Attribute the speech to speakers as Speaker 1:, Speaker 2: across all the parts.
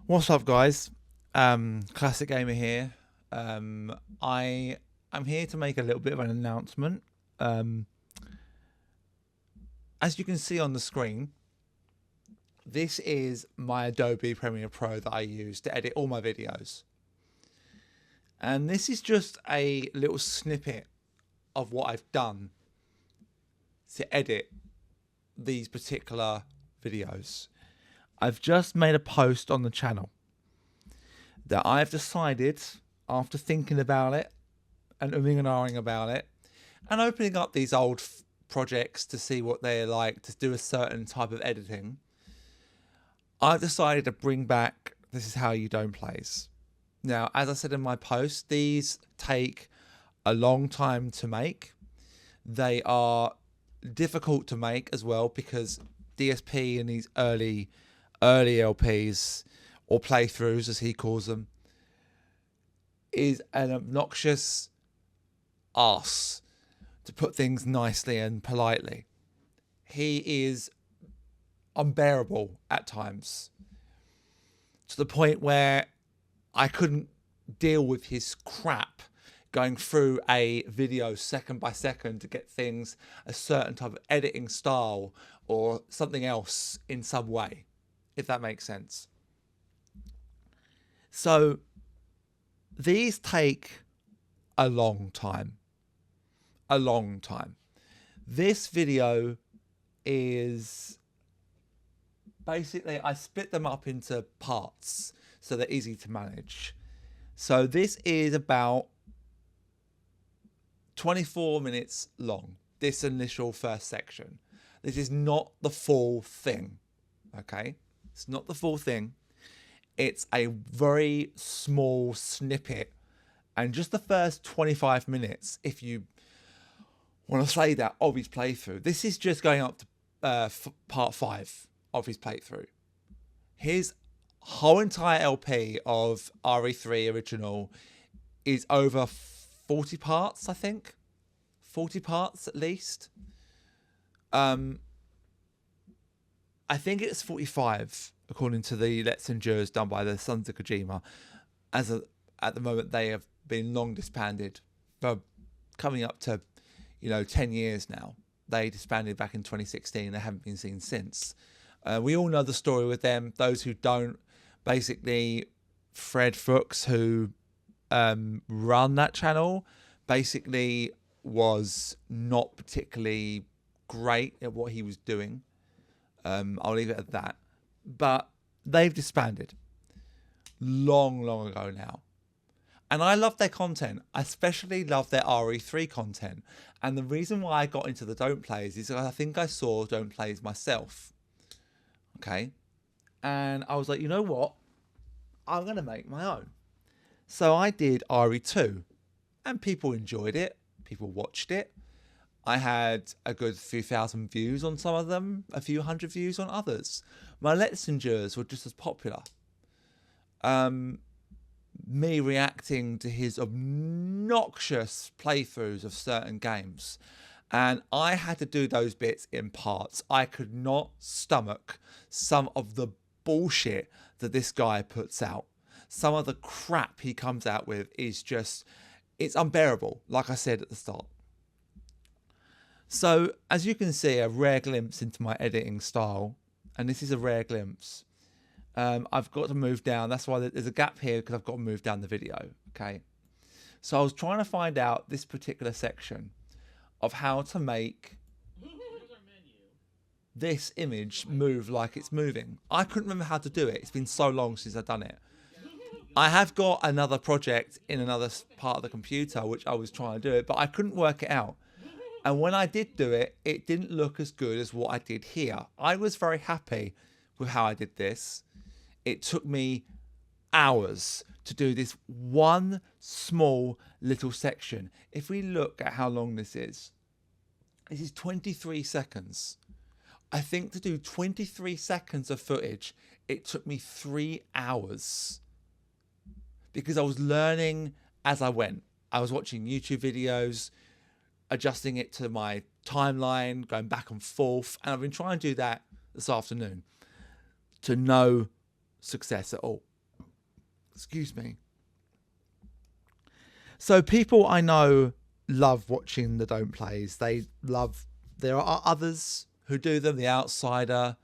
Speaker 1: What's up, guys? ClassixGamer here. I am here to make a little bit of an announcement. As you can see on the screen, this is my Adobe Premiere Pro that I use to edit all my videos. And this is just a little snippet of what I've done to edit these particular videos. I've just made a post on the channel that I've decided, after thinking about it and umming and ahhing about it and opening up these old projects to see what they're like to do a certain type of editing, I've decided to bring back This Is How You Don't Plays. Now, as I said in my post, these take a long time to make. They are difficult to make as well because DSP and these early LPs, or playthroughs as he calls them, is an obnoxious arse, to put things nicely and politely. He is unbearable at times, to the point where I couldn't deal with his crap going through a video second by second to get things a certain type of editing style or something else in some way, if that makes sense. So these take a long time. A long time. This video is basically, I split them up into parts so they're easy to manage. So this is about 24 minutes long, this initial first section. This is not the full thing, okay? It's not the full thing. It's a very small snippet, and just the first 25 minutes, if you want to say that, of his playthrough. This is just going up to part 5 of his playthrough. His whole entire LP of RE3 original is over 40 parts, I think. 40 parts at least. I think it's 45, according to the Let's Endures done by the Sons of Kojima. At the moment, they have been long disbanded for coming up to, 10 years now. They disbanded back in 2016. They haven't been seen since. We all know the story with them. Those who don't, basically, Fred Fuchs, who run that channel, basically was not particularly great at what he was doing. I'll leave it at that. But they've disbanded long ago now. And I love their content. I especially love their RE3 content. And the reason why I got into the Don't Plays is I think I saw Don't Plays myself. Okay? And I was like, you know what? I'm going to make my own. So I did RE2. And people enjoyed it. People watched it. I had a good few thousand views on some of them, a few hundred views on others. My Let's Endures were just as popular. Me reacting to his obnoxious playthroughs of certain games. And I had to do those bits in parts. I could not stomach some of the bullshit that this guy puts out. Some of the crap he comes out with is just, it's unbearable, like I said at the start. So, as you can see, a rare glimpse into my editing style, and this is a rare glimpse. I've got to move down. That's why there's a gap here, because I've got to move down the video, okay? So I was trying to find out this particular section of how to make this image move like it's moving. I couldn't remember how to do it. It's been so long since I've done it. I have got another project in another part of the computer, which I was trying to do it, but I couldn't work it out. And when I did do it, it didn't look as good as what I did here. I was very happy with how I did this. It took me hours to do this one small little section. If we look at how long this is 23 seconds. I think to do 23 seconds of footage, it took me 3 hours. Because I was learning as I went. I was watching YouTube videos, adjusting it to my timeline, going back and forth. And I've been trying to do that this afternoon to no success at all. Excuse me. So people I know love watching the don't plays. There are others who do them, the Outsider.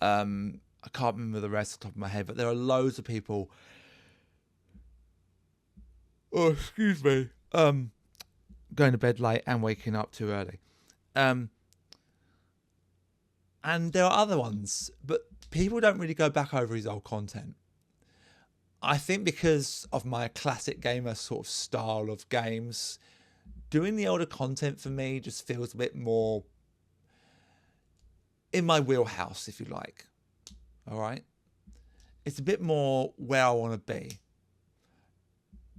Speaker 1: I can't remember the rest off the top of my head, but there are loads of people. Oh, excuse me. Going to bed late and waking up too early. And there are other ones, but people don't really go back over his old content. I think because of my classic gamer sort of style of games, doing the older content for me just feels a bit more in my wheelhouse, if you like. All right. It's a bit more where I want to be.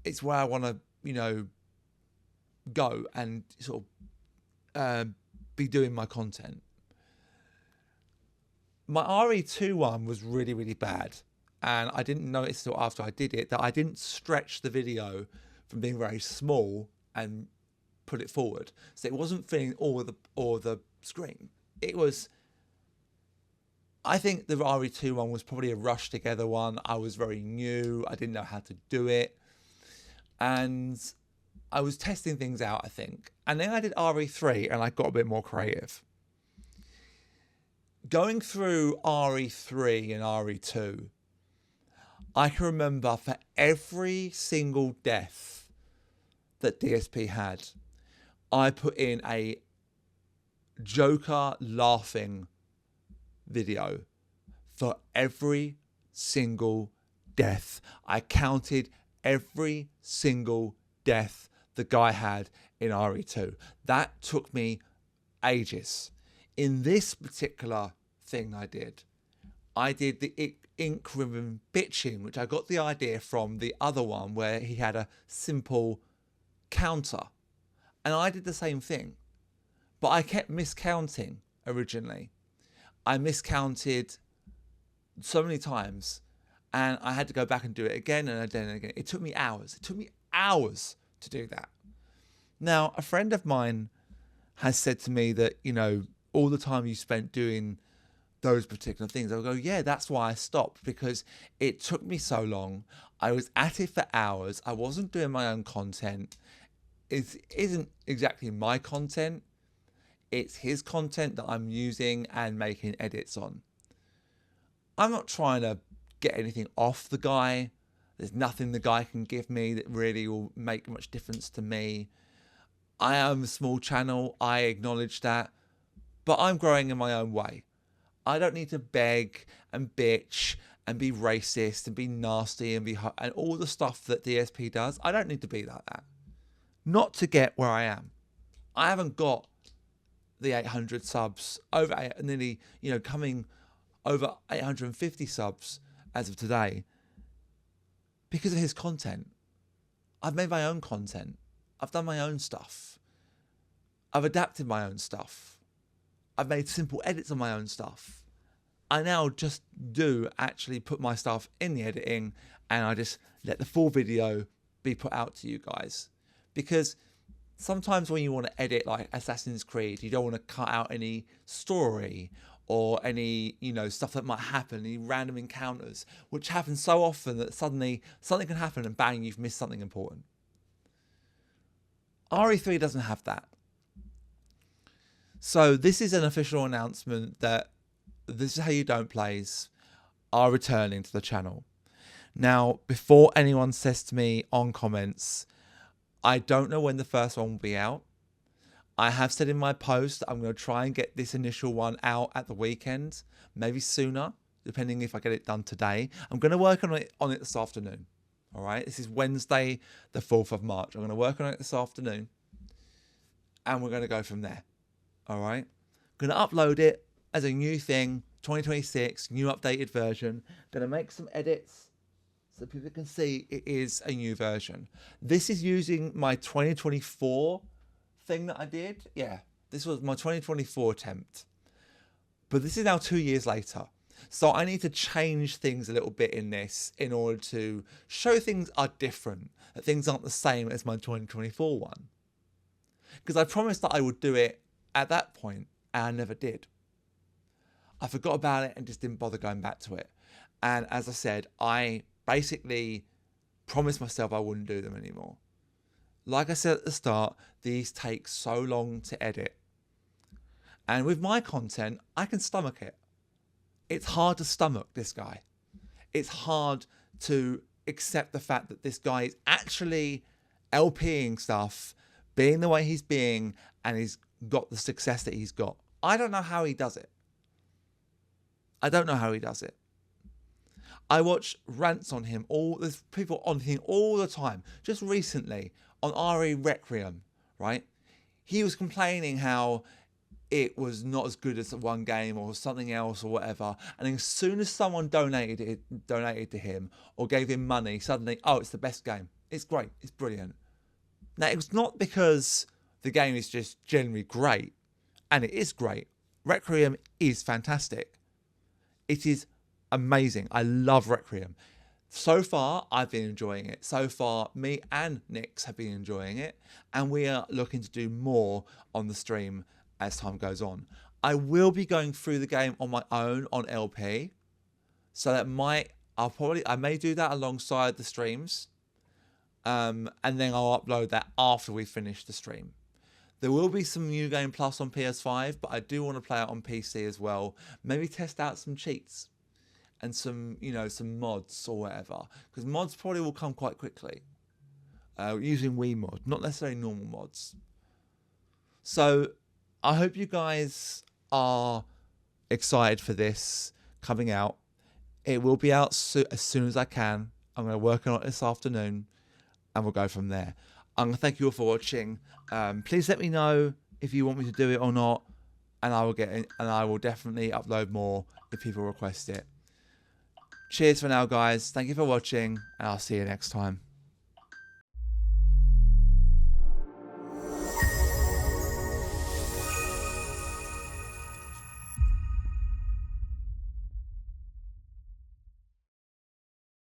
Speaker 1: It's where I want to, go and sort of be doing my content. My RE2 one was really, really bad. And I didn't notice until after I did it that I didn't stretch the video from being very small and put it forward. So it wasn't filling all the screen. It was, I think the RE2 one was probably a rush together one. I was very new. I didn't know how to do it. And I was testing things out, I think. And then I did RE3 and I got a bit more creative. Going through RE3 and RE2, I can remember for every single death that DSP had, I put in a Joker laughing video for every single death. I counted every single death the guy had in RE2. That took me ages. In this particular thing I did the ink ribbon bitching, which I got the idea from the other one where he had a simple counter. And I did the same thing, but I kept miscounting originally. I miscounted so many times and I had to go back and do it again and again and again. It took me hours. It took me hours to do that. Now, a friend of mine has said to me that, all the time you spent doing those particular things, I'll go, yeah, that's why I stopped, because it took me so long. I was at it for hours. I wasn't doing my own content. It isn't exactly my content. It's his content that I'm using and making edits on. I'm not trying to get anything off the guy. There's nothing the guy can give me that really will make much difference to me. I am a small channel. I acknowledge that. But I'm growing in my own way. I don't need to beg and bitch and be racist and be nasty and all the stuff that DSP does. I don't need to be like that. Not to get where I am. I haven't got the 800 subs, nearly, coming over 850 subs as of today because of his content. I've made my own content. I've done my own stuff. I've adapted my own stuff. I've made simple edits on my own stuff. I now just do actually put my stuff in the editing and I just let the full video be put out to you guys. Because sometimes when you want to edit like Assassin's Creed, you don't want to cut out any story or any, stuff that might happen, any random encounters, which happens so often that suddenly something can happen and bang, you've missed something important. RE3 doesn't have that. So this is an official announcement that This Is How You Don't Plays are returning to the channel. Now, before anyone says to me on comments, I don't know when the first one will be out. I have said in my post that I'm going to try and get this initial one out at the weekend, maybe sooner, depending if I get it done today. I'm going to work on it this afternoon. All right, this is Wednesday, the 4th of March. I'm going to work on it this afternoon, and we're going to go from there. All right, I'm going to upload it as a new thing, 2026, new updated version. Going to make some edits so people can see it is a new version. This is using my 2024 thing that I did. Yeah, this was my 2024 attempt. But this is now 2 years later. So I need to change things a little bit in this in order to show things are different, that things aren't the same as my 2024 one. Because I promised that I would do it at that point, and I never did. I forgot about it and just didn't bother going back to it. And as I said, I basically promised myself I wouldn't do them anymore. Like I said at the start, these take so long to edit. And with my content, I can stomach it. It's hard to stomach this guy. It's hard to accept the fact that this guy is actually LPing stuff, being the way he's being, and he's got the success that he's got. I don't know how he does it. I don't know how he does it. I watch rants on him. There's people on him all the time. Just recently on RE Requiem, right? He was complaining how it was not as good as one game or something else or whatever. And as soon as someone donated to him or gave him money, suddenly, oh, it's the best game. It's great. It's brilliant. Now, it was not because the game is just generally great. And it is great. Requiem is fantastic. It is amazing. I love Requiem. So far, I've been enjoying it. So far, me and Nix have been enjoying it. And we are looking to do more on the stream as time goes on. I will be going through the game on my own on LP. So that I may do that alongside the streams. And then I'll upload that after we finish the stream. There will be some New Game Plus on PS5, but I do want to play it on PC as well. Maybe test out some cheats and some mods or whatever. Because mods probably will come quite quickly. Using Wii mod, not necessarily normal mods. So I hope you guys are excited for this coming out. It will be out as soon as I can. I'm going to work on it this afternoon, and we'll go from there. I'm going to thank you all for watching. Please let me know if you want me to do it or not, and I will definitely upload more if people request it. Cheers for now, guys. Thank you for watching, and I'll see you next time.